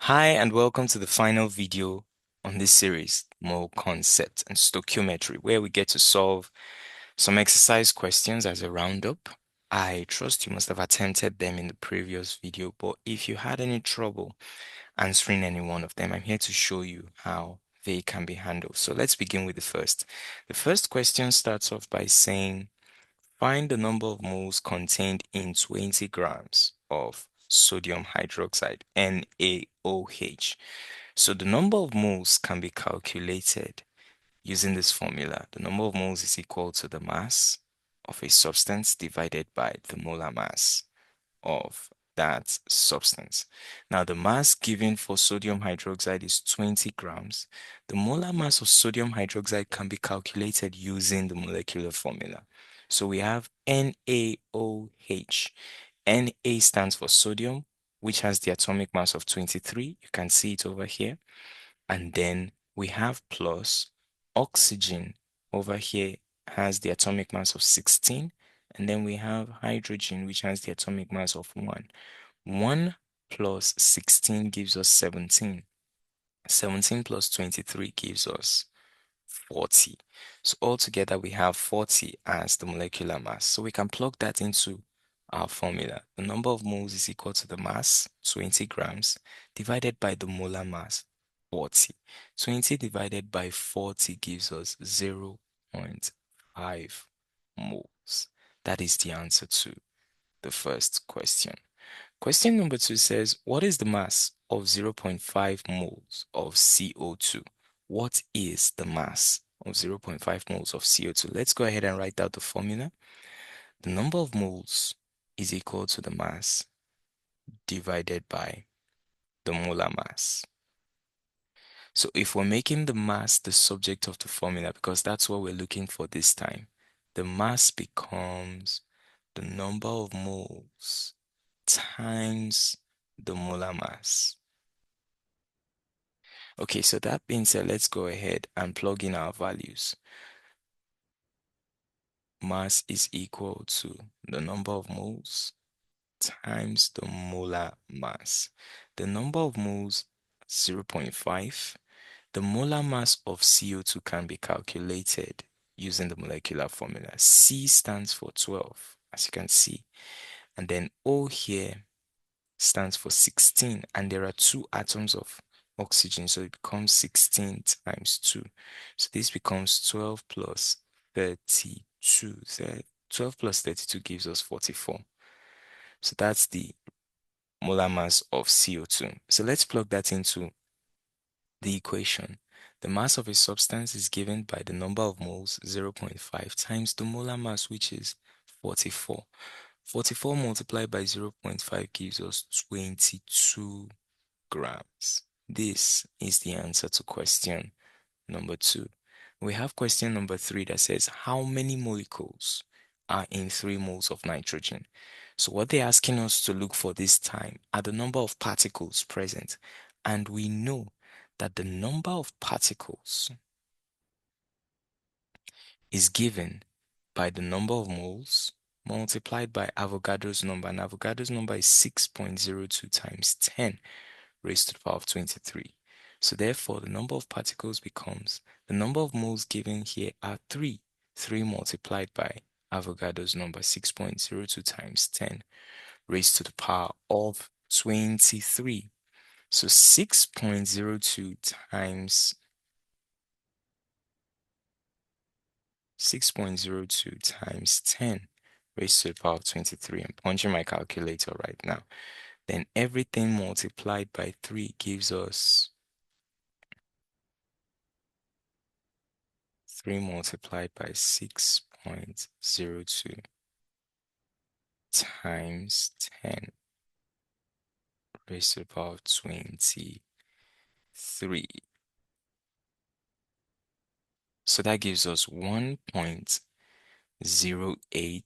Hi, and welcome to the final video on this series, Mole Concept and Stoichiometry, where we get to solve some exercise questions as a roundup. I trust you must have attempted them in the previous video, but if you had any trouble answering any one of them, I'm here to show you how they can be handled. So let's begin with the first. The first question starts off by saying, find the number of moles contained in 20 grams of sodium hydroxide, NaOH. So the number of moles can be calculated using this formula. The number of moles is equal to the mass of a substance divided by the molar mass of that substance. Now, the mass given for sodium hydroxide is 20 grams. The molar mass of sodium hydroxide can be calculated using the molecular formula. So we have NaOH. Na stands for sodium, which has the atomic mass of 23. You can see it over here. And then we have plus oxygen over here has the atomic mass of 16. And then we have hydrogen, which has the atomic mass of 1. 1 plus 16 gives us 17. 17 plus 23 gives us 40. So altogether we have 40 as the molecular mass. So we can plug that into our formula. The number of moles is equal to the mass, 20 grams, divided by the molar mass, 40. 20 divided by 40 gives us 0.5 moles. That is the answer to the first question. Question number 2 says, what is the mass of 0.5 moles of CO2? What is the mass of 0.5 moles of CO2? Let's go ahead and write out the formula. The number of moles is equal to the mass divided by the molar mass. So if we're making the mass the subject of the formula, because that's what we're looking for this time, the mass becomes the number of moles times the molar mass. Okay, so that being said, let's go ahead and plug in our values. Mass is equal to the number of moles times the molar mass. The number of moles, 0.5. The molar mass of CO2 can be calculated using the molecular formula. C stands for 12, as you can see. And then O here stands for 16, and there are two atoms of oxygen, so it becomes 16 times 2. So this becomes 12 plus 32. 12 plus 32 gives us 44. So that's the molar mass of CO2. So let's plug that into the equation. The mass of a substance is given by the number of moles, 0.5, times the molar mass, which is 44. 44 multiplied by 0.5 gives us 22 grams. This is the answer to question number 2. We have question number 3 that says, how many molecules are in 3 moles of nitrogen? So what they're asking us to look for this time are the number of particles present. And we know that the number of particles is given by the number of moles multiplied by Avogadro's number. And Avogadro's number is 6.02 times 10 raised to the power of 23. So therefore, the number of particles becomes the number of moles given here are 3. 3 multiplied by Avogadro's number, 6.02 times 10 raised to the power of 23. So 6.02 times 10 raised to the power of 23. I'm punching my calculator right now. Then everything multiplied by 3 gives us 3 multiplied by 6.02 times 10 raised to the power of 23. So that gives us 1.08,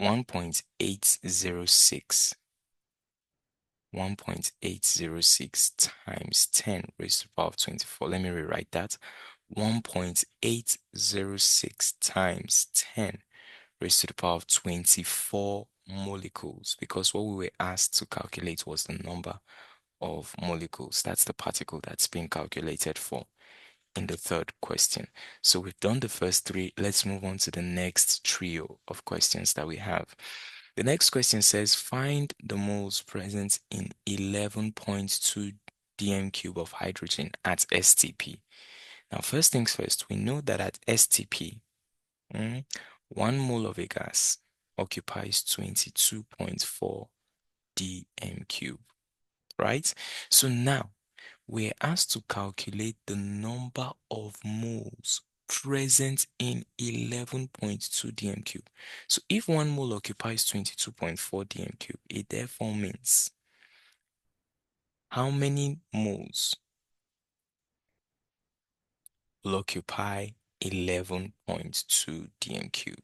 1.806, 1.806 times 10 raised to the power of 24. Let me rewrite that. 1.806 times 10 raised to the power of 24 molecules, because what we were asked to calculate was the number of molecules. That's the particle that's being calculated for in the third question. So we've done the first three. Let's move on to the next trio of questions that we have. The next question says, find the moles present in 11.2 dm cube of hydrogen at STP. Now, first things first, we know that at STP, 1 mole of a gas occupies 22.4 dm cube, right? So now we're asked to calculate the number of moles present in 11.2 dm cube. So if 1 mole occupies 22.4 dm cube, it therefore means how many moles will occupy 11.2 dm cube?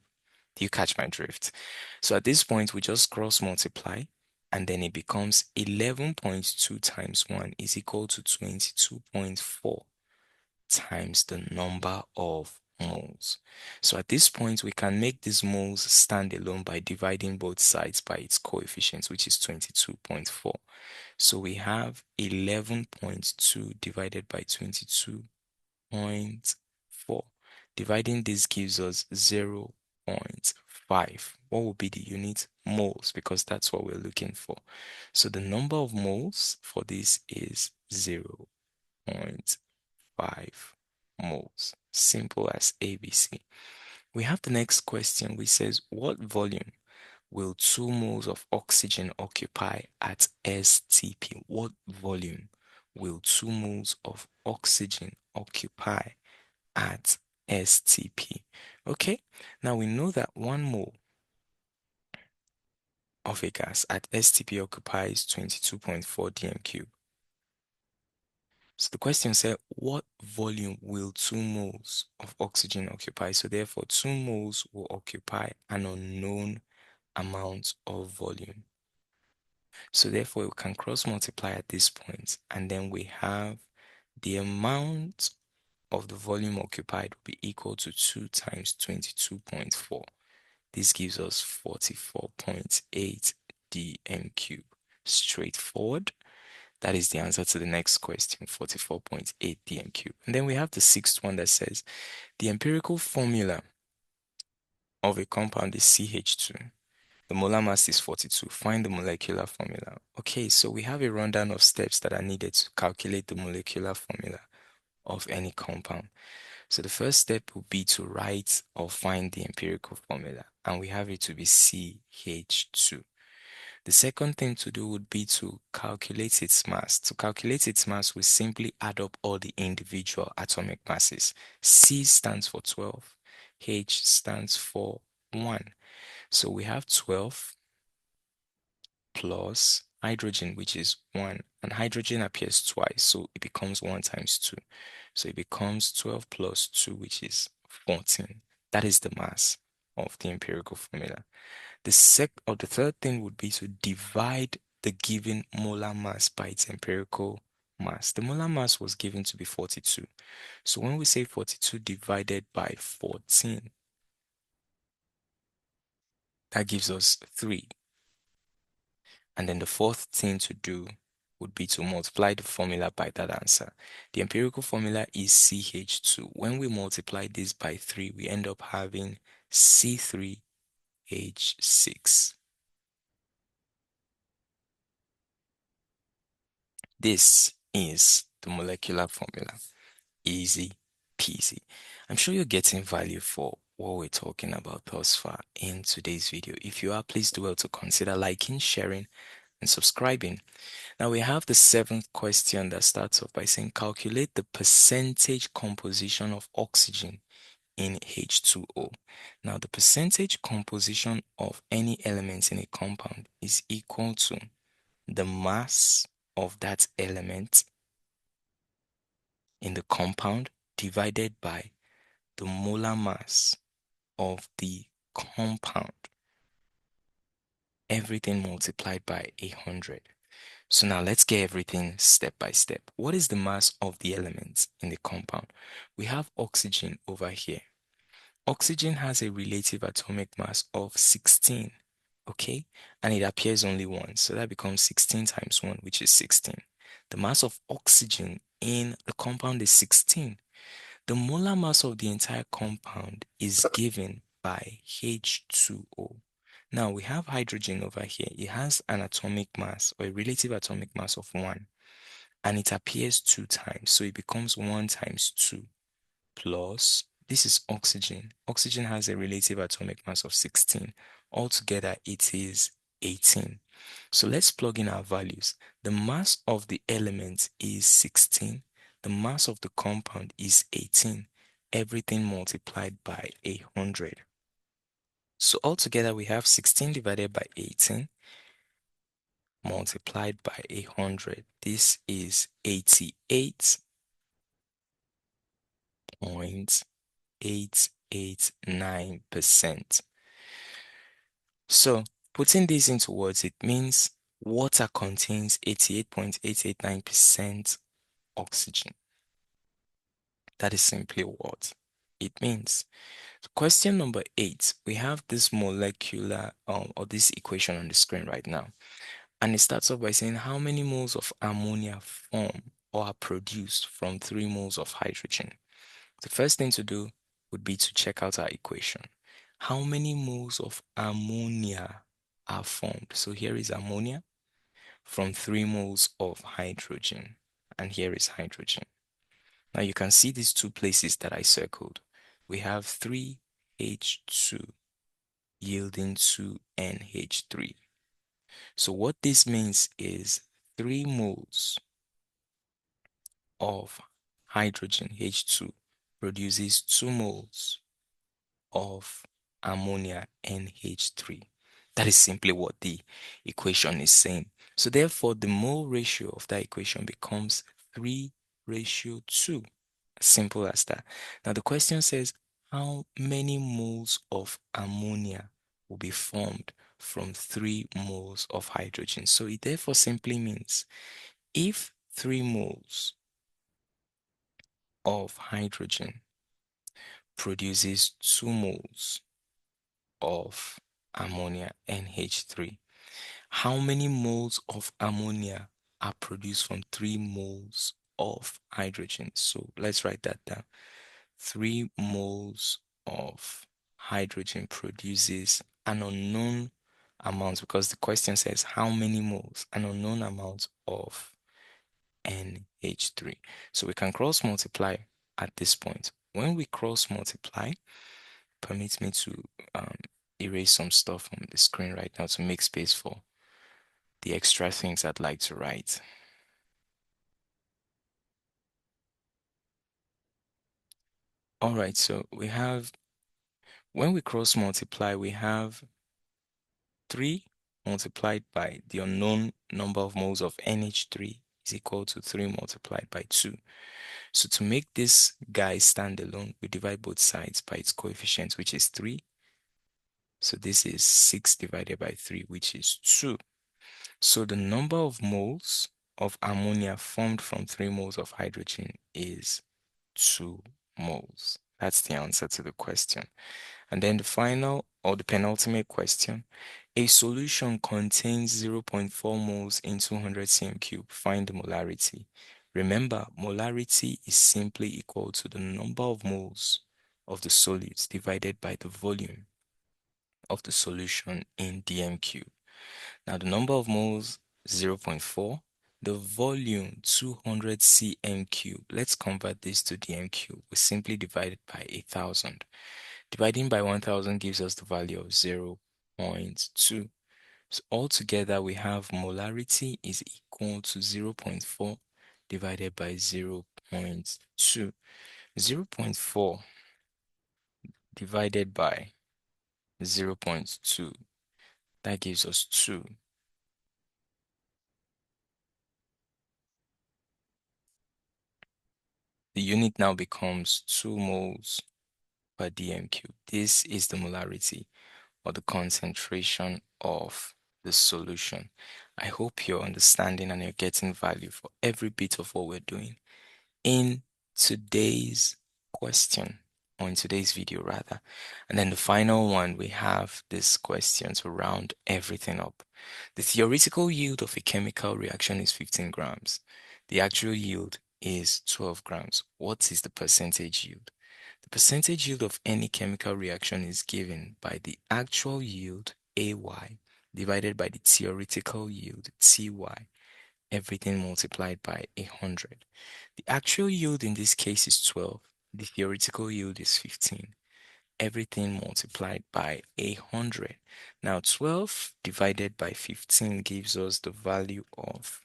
Do you catch my drift? So at this point, we just cross multiply, and then it becomes 11.2 times 1 is equal to 22.4 times the number of moles. So at this point, we can make these moles stand alone by dividing both sides by its coefficient, which is 22.4. So we have 11.2 divided by 22.4. Dividing this gives us 0.5. What will be the unit? Moles, because that's what we're looking for. So the number of moles for this is 0.5 moles. Simple as ABC. We have the next question which says, what volume will 2 moles of oxygen occupy at STP? What volume will 2 moles of oxygen occupy at STP? Okay, now we know that 1 mole of a gas at STP occupies 22.4 dm cube. So the question said, what volume will 2 moles of oxygen occupy? So therefore, 2 moles will occupy an unknown amount of volume. So therefore, we can cross multiply at this point, and then we have the amount of the volume occupied will be equal to 2 times 22.4. This gives us 44.8 dm cube. Straightforward. That is the answer to the next question, 44.8 dm cube. And then we have the sixth one that says, the empirical formula of a compound is CH2. The molar mass is 42. Find the molecular formula. Okay, so we have a rundown of steps that are needed to calculate the molecular formula of any compound. So the first step would be to write or find the empirical formula, and we have it to be CH2. The second thing to do would be to calculate its mass. To calculate its mass, we simply add up all the individual atomic masses. C stands for 12, H stands for 1. So we have 12 plus hydrogen, which is 1, and hydrogen appears twice, so it becomes 1 times 2. So it becomes 12 plus 2, which is 14. That is the mass of the empirical formula. The third thing would be to divide the given molar mass by its empirical mass. The molar mass was given to be 42. So when we say 42 divided by 14, that gives us 3. And then the fourth thing to do would be to multiply the formula by that answer. The empirical formula is CH2. When we multiply this by 3, we end up having C3H6. This is the molecular formula. Easy peasy. I'm sure you're getting value for what we're talking about thus far in today's video. If you are, please do well to consider liking, sharing, and subscribing. Now we have the seventh question that starts off by saying, calculate the percentage composition of oxygen in H2O. Now the percentage composition of any element in a compound is equal to the mass of that element in the compound divided by the molar mass of the compound. Everything multiplied by 100. So now let's get everything step by step. What is the mass of the elements in the compound? We have oxygen over here. Oxygen has a relative atomic mass of 16, okay? And it appears only once, so that becomes 16 times 1, which is 16. The mass of oxygen in the compound is 16. The molar mass of the entire compound is given by H2O. Now we have hydrogen over here. It has an atomic mass or a relative atomic mass of 1, and it appears 2 times. So it becomes 1 times 2 plus, this is oxygen. Oxygen has a relative atomic mass of 16. Altogether, it is 18. So let's plug in our values. The mass of the element is 16. The mass of the compound is 18. Everything multiplied by 100. So altogether, we have 16 divided by 18 multiplied by 100. This is 88.889%. So putting this into words, it means water contains 88.889% oxygen. That is simply what it means. Question number 8, we have this molecular or this equation on the screen right now. And it starts off by saying how many moles of ammonia form or are produced from 3 moles of hydrogen. The first thing to do would be to check out our equation. How many moles of ammonia are formed? So here is ammonia from 3 moles of hydrogen, and here is hydrogen. Now you can see these 2 places that I circled. We have 3H2 yielding 2NH3. So what this means is 3 moles of hydrogen, H2, produces 2 moles of ammonia, NH3. That is simply what the equation is saying. So therefore, the mole ratio of that equation becomes 3:2. Simple as that. Now the question says, how many moles of ammonia will be formed from 3 moles of hydrogen? So it therefore simply means if 3 moles of hydrogen produces 2 moles of ammonia, NH3, how many moles of ammonia are produced from 3 moles of hydrogen? So let's write that down. 3 moles of hydrogen produces an unknown amount, because the question says how many moles, an unknown amount of NH3. So we can cross multiply at this point. When we cross multiply, permit me to erase some stuff on the screen right now to make space for the extra things I'd like to write. All right, so we have, when we cross multiply, we have 3 multiplied by the unknown number of moles of NH3 is equal to 3 multiplied by 2. So to make this guy stand alone, we divide both sides by its coefficient, which is 3. So this is 6 divided by 3, which is 2. So the number of moles of ammonia formed from 3 moles of hydrogen is 2 moles. That's the answer to the question. And then the final or the penultimate question, a solution contains 0.4 moles in 200 cm cube. Find the molarity. Remember, molarity is simply equal to the number of moles of the solutes divided by the volume of the solution in dm cube. Now the number of moles 0.4, the volume 200 cm cube. Let's convert this to dm cube. We simply divide it by 1000. Dividing by 1000 gives us the value of 0.2. So altogether we have molarity is equal to 0.4 divided by 0.2. 0.4 divided by 0.2, that gives us 2. The unit now becomes 2 moles per dm cube. This is the molarity or the concentration of the solution. I hope you're understanding and you're getting value for every bit of what we're doing. In today's question, or in today's video rather, and then the final one, we have this question to round everything up. The theoretical yield of a chemical reaction is 15 grams. The actual yield is 12 grams. What is the percentage yield? The percentage yield of any chemical reaction is given by the actual yield, AY, divided by the theoretical yield, TY, everything multiplied by 100. The actual yield in this case is 12. The theoretical yield is 15. Everything multiplied by 100. Now 12 divided by 15 gives us the value of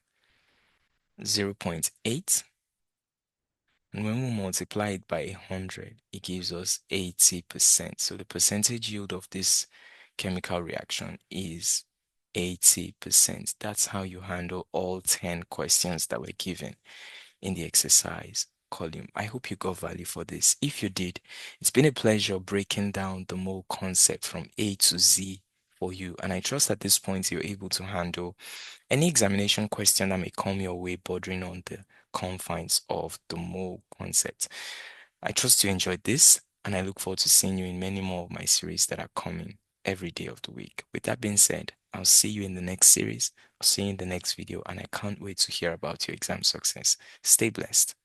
0.8. And when we multiply it by 100, it gives us 80%. So the percentage yield of this chemical reaction is 80%. That's how you handle all 10 questions that were given in the exercise column. I hope you got value for this. If you did, it's been a pleasure breaking down the mole concept from A to Z for you. And I trust at this point you're able to handle any examination question that may come your way bordering on the confines of the mole concept. I trust you enjoyed this, and I look forward to seeing you in many more of my series that are coming every day of the week. With that being said, I'll see you in the next series. I'll see you in the next video, and I can't wait to hear about your exam success. Stay blessed.